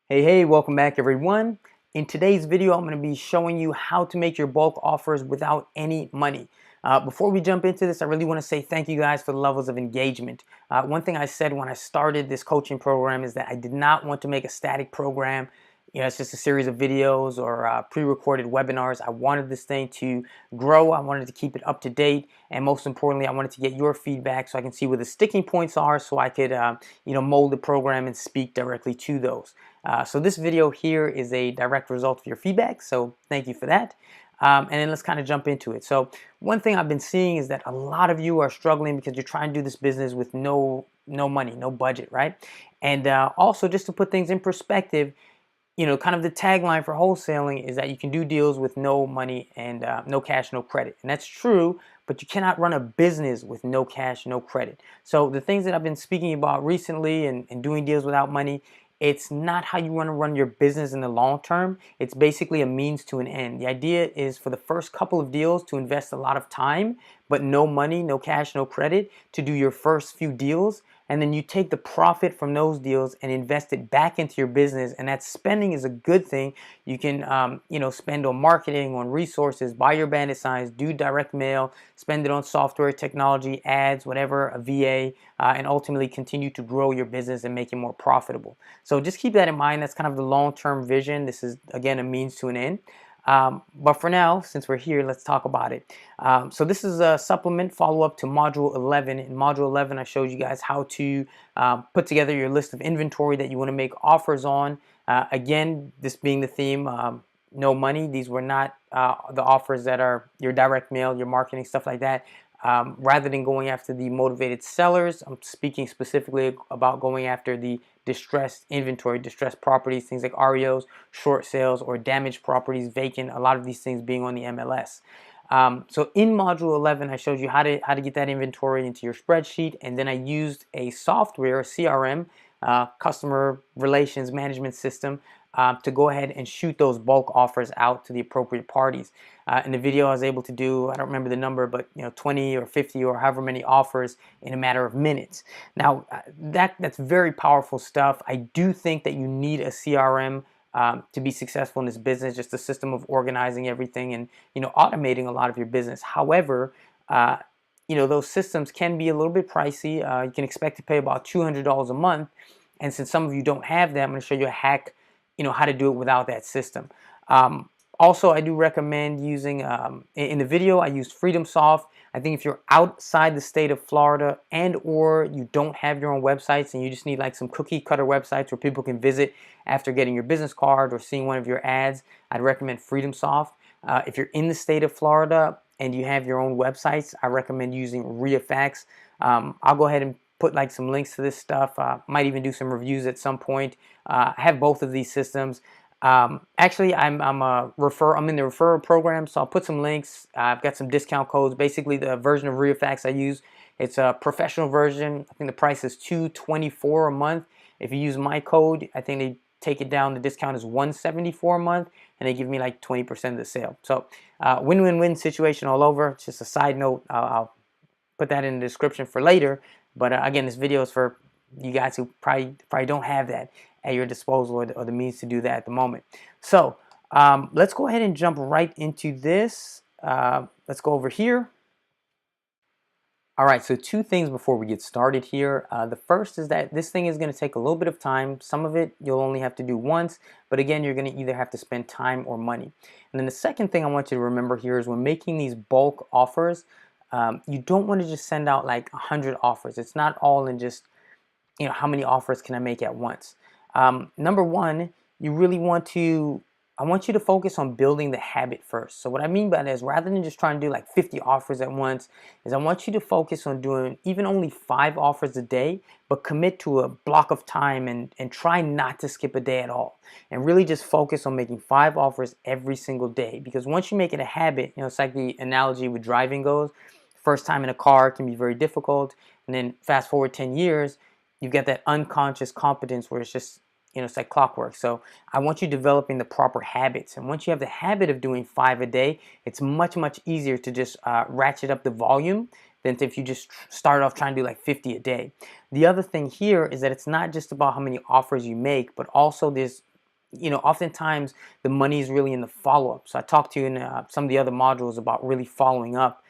Hey, welcome back everyone. In today's video, I'm going to be showing you how to make your bulk offers without any money. Before we jump into this, I really want to say thank you guys for the levels of engagement. One thing I said when I started this coaching program is that I did not want to make a static program. It's just a series of videos or pre-recorded webinars. I wanted this thing to grow. I wanted to keep it up to date. And most importantly, I wanted to get your feedback so I can see where the sticking points are so I could, mold the program and speak directly to those. So this video here is a direct result of your feedback. So thank you for that. And then let's kind of jump into it. So one thing I've been seeing is that a lot of you are struggling because you're trying to do this business with no money, no budget, right? And also just to put things in perspective, kind of the tagline for wholesaling is that you can do deals with no money and no cash, no credit. And that's true, but you cannot run a business with no cash, no credit. So the things that I've been speaking about recently and doing deals without money, it's not how you want to run your business in the long term. It's basically a means to an end. The idea is for the first couple of deals to invest a lot of time, but no money, no cash, no credit to do your first few deals. And then you take the profit from those deals and invest it back into your business. And that spending is a good thing. You can, spend on marketing, on resources, buy your bandit signs, do direct mail, spend it on software, technology, ads, whatever, a VA, and ultimately continue to grow your business and make it more profitable. So just keep that in mind. That's kind of the long-term vision. This is, again, a means to an end. But for now, since we're here, let's talk about it. So this is a supplement follow-up to Module 11. In Module 11, I showed you guys how to put together your list of inventory that you want to make offers on. Again, this being the theme, no money. These were not the offers that are your direct mail, your marketing, stuff like that. Rather than going after the motivated sellers, I'm speaking specifically about going after the distressed inventory, distressed properties, things like REOs, short sales, or damaged properties, vacant, a lot of these things being on the MLS. So in Module 11, I showed you how to get that inventory into your spreadsheet, and then I used a software, a CRM, customer relations management system, to go ahead and shoot those bulk offers out to the appropriate parties. In the video, I was able to do, I don't remember the number, but 20 or 50 or however many offers in a matter of minutes. Now, that's very powerful stuff. I do think that you need a CRM to be successful in this business, just a system of organizing everything and automating a lot of your business. However, those systems can be a little bit pricey. You can expect to pay about $200 a month. And since some of you don't have that, I'm going to show you a hack, how to do it without that system. Also, I do recommend using, in the video, I used FreedomSoft. I think if you're outside the state of Florida and or you don't have your own websites and you just need like some cookie cutter websites where people can visit after getting your business card or seeing one of your ads, I'd recommend FreedomSoft. If you're in the state of Florida and you have your own websites, I recommend using ReaFax. I'll go ahead and put like some links to this stuff. Might even do some reviews at some point. I have both of these systems. Actually, I'm in the referral program, so I'll put some links. I've got some discount codes. Basically, the version of ReaFax I use, it's a professional version. I think the price is $224 a month. If you use my code, I think they take it down. The discount is $174 a month, and they give me like 20% of the sale. So win-win-win situation all over. It's just a side note. I'll put that in the description for later. But again, this video is for you guys who probably don't have that at your disposal or the means to do that at the moment. So let's go ahead and jump right into this. Let's go over here. All right, so two things before we get started here. The first is that this thing is going to take a little bit of time. Some of it you'll only have to do once, but again, you're going to either have to spend time or money. And then the second thing I want you to remember here is when making these bulk offers, you don't want to just send out like 100 offers. It's not all in just, how many offers can I make at once? Number one, you really I want you to focus on building the habit first. So what I mean by that is rather than just trying to do like 50 offers at once, is I want you to focus on doing even only 5 offers a day, but commit to a block of time and try not to skip a day at all. And really just focus on making 5 offers every single day. Because once you make it a habit, it's like the analogy with driving goes. First time in a car can be very difficult. And then fast forward 10 years, you've got that unconscious competence where it's just, it's like clockwork. So I want you developing the proper habits. And once you have the habit of doing 5 a day, it's much, much easier to just ratchet up the volume than if you just start off trying to do like 50 a day. The other thing here is that it's not just about how many offers you make, but also there's oftentimes the money is really in the follow-up. So I talked to you in some of the other modules about really following up.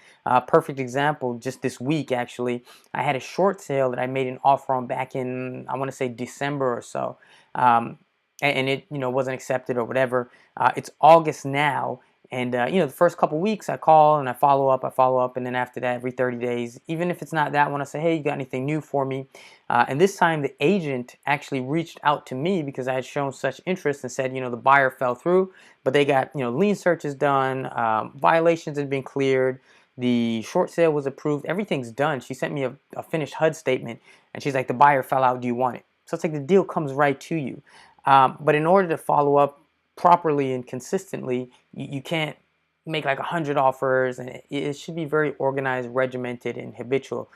Perfect example, just this week actually, I had a short sale that I made an offer on back in, I want to say December or so, and it wasn't accepted or whatever. It's August now, and the first couple weeks I call and I follow up, and then after that, every 30 days, even if it's not that one, I say, hey, you got anything new for me? And this time the agent actually reached out to me because I had shown such interest and said, the buyer fell through, but they got, lien searches done, violations had been cleared, the short sale was approved, everything's done. She sent me a finished HUD statement, and she's like, the buyer fell out, do you want it? So it's like the deal comes right to you. But in order to follow up properly and consistently, you can't make like 100 offers, and it should be very organized, regimented, and habitual.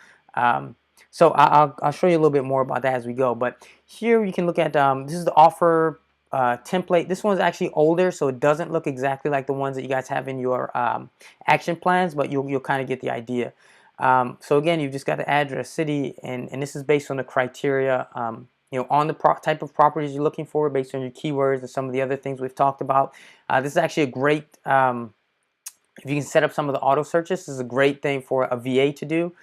So I'll show you a little bit more about that as we go. But here you can look at, this is the offer template. This one's actually older, so it doesn't look exactly like the ones that you guys have in your action plans, but you'll kind of get the idea. So again, you've just got the address, city, and this is based on the criteria, on the type of properties you're looking for, based on your keywords and some of the other things we've talked about. This is actually a great, if you can set up some of the auto searches, this is a great thing for a VA to do.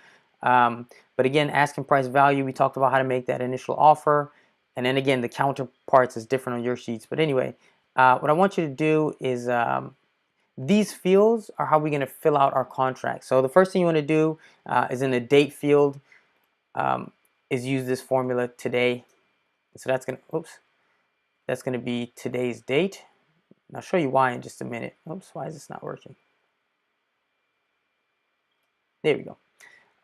But again, asking price value, we talked about how to make that initial offer. And then again, the counterparts is different on your sheets. But anyway, what I want you to do is, these fields are how we're going to fill out our contract. So the first thing you want to do is in the date field, is use this formula today. So that's going to, that's going to be today's date. And I'll show you why in just a minute. Why is this not working? There we go.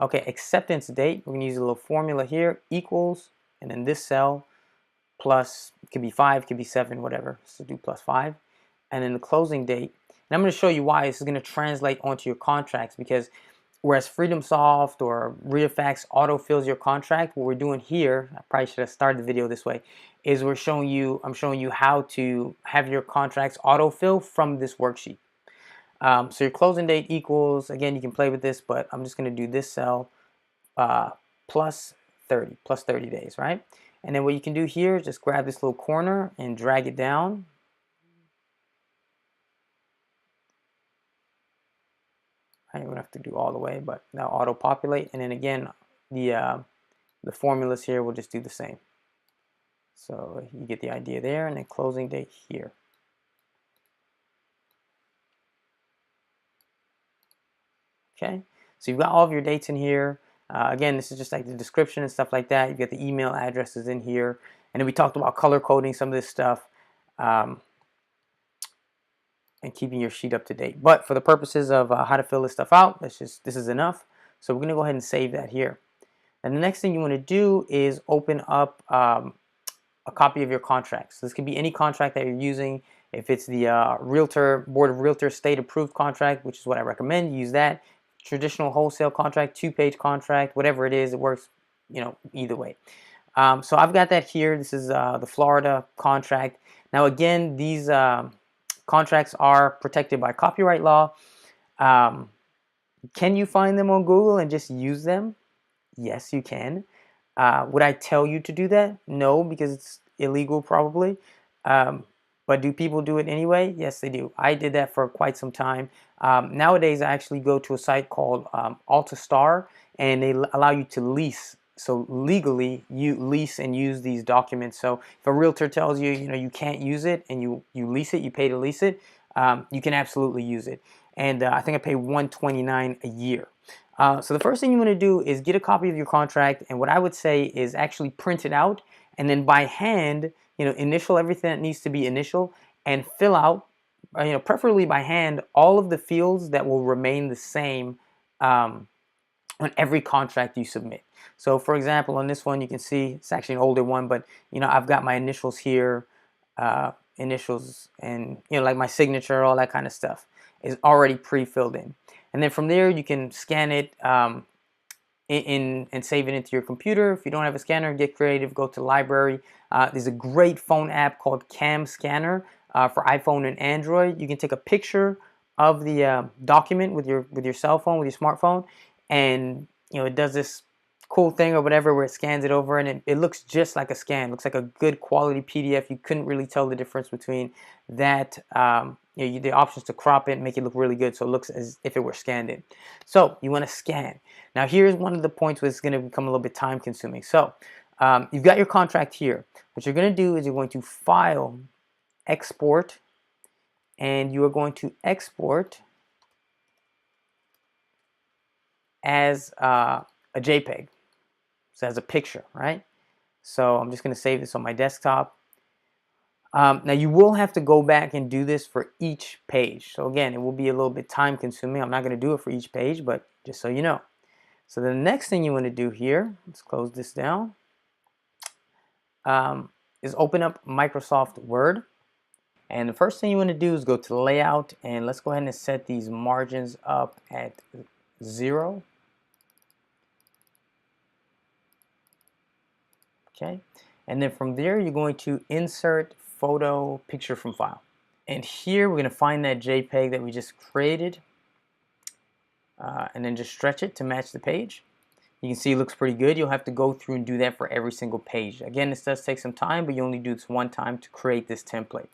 Okay, acceptance date, we're going to use a little formula here, equals, and then this cell, plus, it could be 5, it could be 7, whatever. So do plus 5. And then the closing date. And I'm going to show you why this is going to translate onto your contracts, because whereas FreedomSoft or RealFax auto-fills your contract, what we're doing here, I probably should have started the video this way, is I'm showing you how to have your contracts auto-fill from this worksheet. So your closing date equals, again, you can play with this, but I'm just going to do this cell plus 30 days, right? And then what you can do here is just grab this little corner and drag it down. I don't have to do all the way, but now auto populate. And then again, the formulas here will just do the same. So you get the idea there, and then closing date here. Okay, so you've got all of your dates in here. Again, this is just like the description and stuff like that. You've got the email addresses in here. And then we talked about color coding some of this stuff and keeping your sheet up to date. But for the purposes of how to fill this stuff out, this is enough. So we're going to go ahead and save that here. And the next thing you want to do is open up a copy of your contract. So this can be any contract that you're using. If it's the Board of Realtors state approved contract, which is what I recommend, use that. Traditional wholesale contract, 2-page contract, whatever it is, it works, either way. So I've got that here. This is the Florida contract. Now again, these contracts are protected by copyright law. Can you find them on Google and just use them? Yes, you can. Would I tell you to do that? No, because it's illegal probably. But do people do it anyway? Yes, they do. I did that for quite some time. Nowadays, I actually go to a site called AltaStar, and they allow you to lease. So legally, you lease and use these documents. So if a realtor tells you, you can't use it, and you lease it, you pay to lease it, you can absolutely use it. And I think I pay $129 a year. So the first thing you want to do is get a copy of your contract, and what I would say is actually print it out, and then by hand, initial everything that needs to be initial, and fill out, preferably by hand, all of the fields that will remain the same on every contract you submit. So for example, on this one, you can see it's actually an older one, but I've got my initials here, initials, and like my signature, all that kind of stuff is already pre-filled in. And then from there, you can scan it and save it into your computer. If you don't have a scanner, get creative, go to library. There's a great phone app called Cam Scanner for iPhone and Android. You can take a picture of the document with your cell phone, with your smartphone, and it does this cool thing or whatever where it scans it over, and it looks just like a scan. It looks like a good quality PDF. You couldn't really tell the difference between that, the options to crop it and make it look really good so it looks as if it were scanned in. So you want to scan. Now here's one of the points where it's going to become a little bit time consuming. So you've got your contract here. What you're going to do is you're going to file, export, and you are going to export as a JPEG, so as a picture, right? So I'm just going to save this on my desktop. Now you will have to go back and do this for each page. So again, it will be a little bit time consuming. I'm not going to do it for each page, but just so you know. So the next thing you want to do here, let's close this down, is open up Microsoft Word. And the first thing you want to do is go to layout, and let's go ahead and set these margins up at 0. Okay, and then from there you're going to insert photo picture from file, and here we're going to find that JPEG that we just created, and then just stretch it to match the page. You can see it looks pretty good. You'll have to go through and do that for every single page. Again, this does take some time, but you only do this one time to create this template.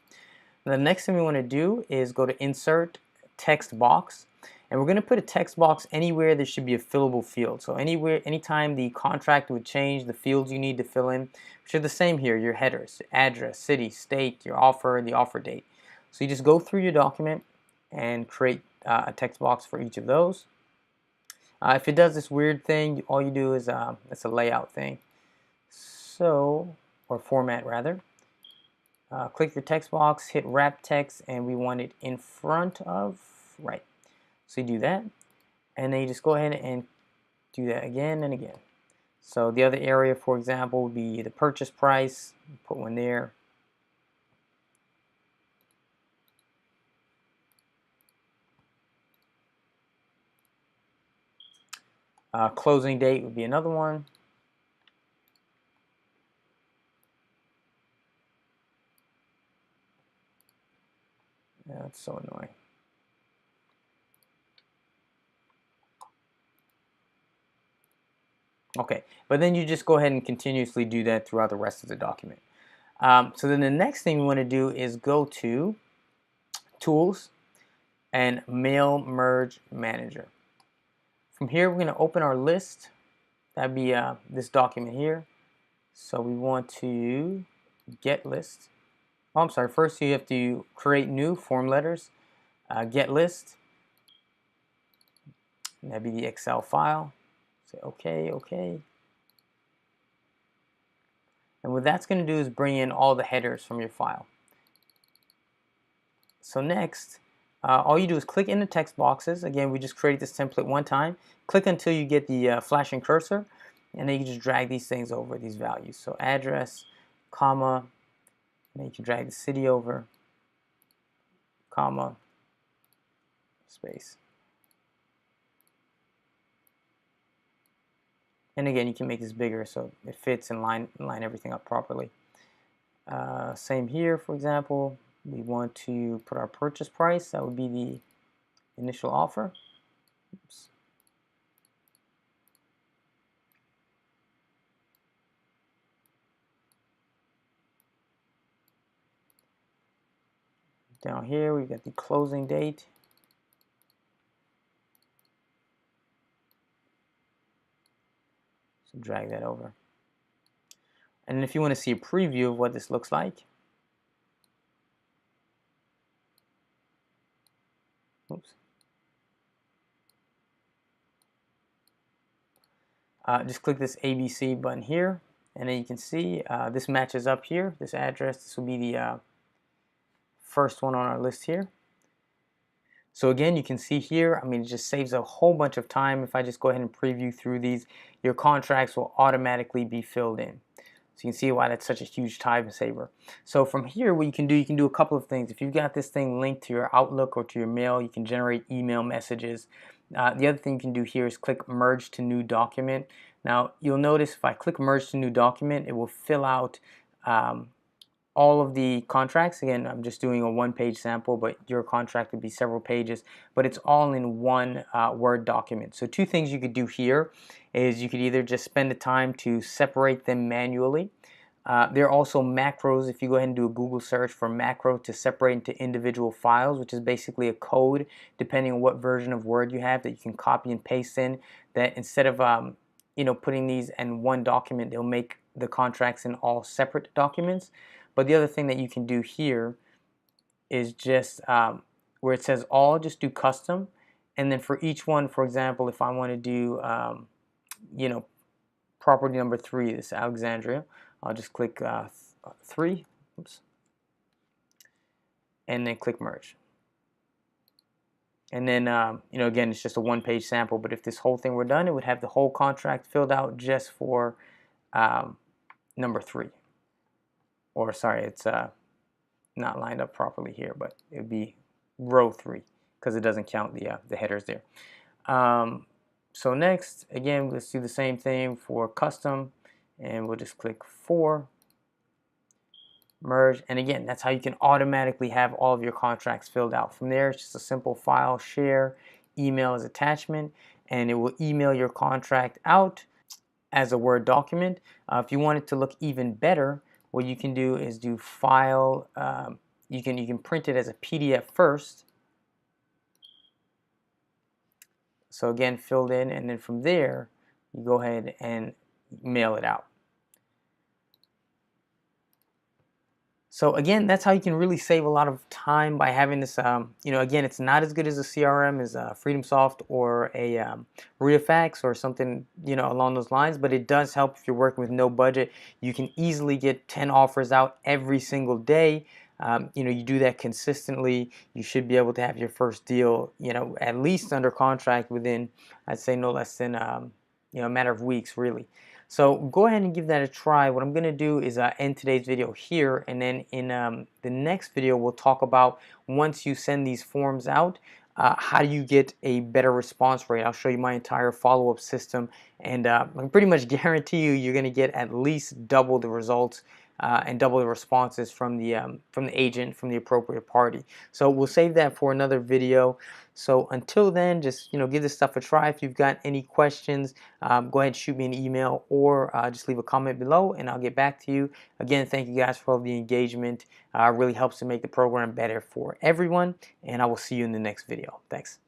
Now, the next thing we want to do is go to insert text box, and we're going to put a text box anywhere there should be a fillable field. So anywhere, anytime the contract would change, the fields you need to fill in, which are the same here, your headers, address, city, state, your offer, the offer date. So you just go through your document and create a text box for each of those. If it does this weird thing, all you do is, it's a layout thing. So, or format rather. Click your text box, hit wrap text, and we want it in front of, right. So you do that, and then you just go ahead and do that again and again. So the other area, for example, would be the purchase price. Put one there. Closing date would be another one. That's so annoying. Okay, but then you just go ahead and continuously do that throughout the rest of the document. So then the next thing we want to do is go to Tools and Mail Merge Manager. From here, we're going to open our list. That'd be this document here. So we want to get list. Oh, I'm sorry. First, you have to create new form letters. Get list. And that'd be the Excel file. Say OK, OK. And what that's going to do is bring in all the headers from your file. So next, all you do is click in the text boxes. Again, we just created this template one time. Click until you get the flashing cursor, and then you just drag these things over, these values. So address, comma, and then you can drag the city over, comma, space. And again, you can make this bigger so it fits and line everything up properly. Same here, for example. We want to put our purchase price. That would be the initial offer. Oops. Down here, we've got the closing date. So drag that over. And if you want to see a preview of what this looks like, oops. Just click this ABC button here, and then you can see this matches up here. This address, this will be the first one on our list here. So again, you can see here, I mean, it just saves a whole bunch of time. If I just go ahead and preview through these, your contracts will automatically be filled in. So you can see why that's such a huge time saver. So from here, what you can do a couple of things. If you've got this thing linked to your Outlook or to your mail, you can generate email messages. The other thing you can do here is click Merge to New Document. Now, you'll notice if I click Merge to New Document, it will fill out all of the contracts. Again, I'm just doing a one-page sample, but your contract would be several pages, but it's all in one Word document. So two things you could do here is you could either just spend the time to separate them manually. There are also macros. If you go ahead and do a Google search for macro to separate into individual files, which is basically a code, depending on what version of Word you have, that you can copy and paste in, that instead of putting these in one document, they'll make the contracts in all separate documents. But the other thing that you can do here is just where it says all, just do custom, and then for each one, for example, if I want to do property number 3, this Alexandria, I'll just click 3, oops, and then click merge. And then, again, it's just a one-page sample, but if this whole thing were done, it would have the whole contract filled out just for number 3. Or, sorry, it's not lined up properly here, but it would be row 3 because it doesn't count the headers there. So next, again, let's do the same thing for custom, and we'll just click 4, merge, and again, that's how you can automatically have all of your contracts filled out. From there, it's just a simple file, share, email as attachment, and it will email your contract out as a Word document. If you want it to look even better, what you can do is do file, you can print it as a PDF first. So again, filled in, and then from there, you go ahead and mail it out. So again, that's how you can really save a lot of time by having this, again, it's not as good as a CRM as FreedomSoft or a ReaFax or something, along those lines, but it does help if you're working with no budget. You can easily get 10 offers out every single day. You do that consistently, you should be able to have your first deal, at least under contract within, I'd say, no less than, a matter of weeks, really. So go ahead and give that a try. What I'm going to do is end today's video here, and then in the next video we'll talk about once you send these forms out, how do you get a better response rate. I'll show you my entire follow-up system, and I can pretty much guarantee you're going to get at least double the results and double the responses from the agent, from the appropriate party. So we'll save that for another video. So until then, just give this stuff a try. If you've got any questions, go ahead and shoot me an email, or just leave a comment below and I'll get back to you. Again, thank you guys for all the engagement. It really helps to make the program better for everyone, and I will see you in the next video. Thanks.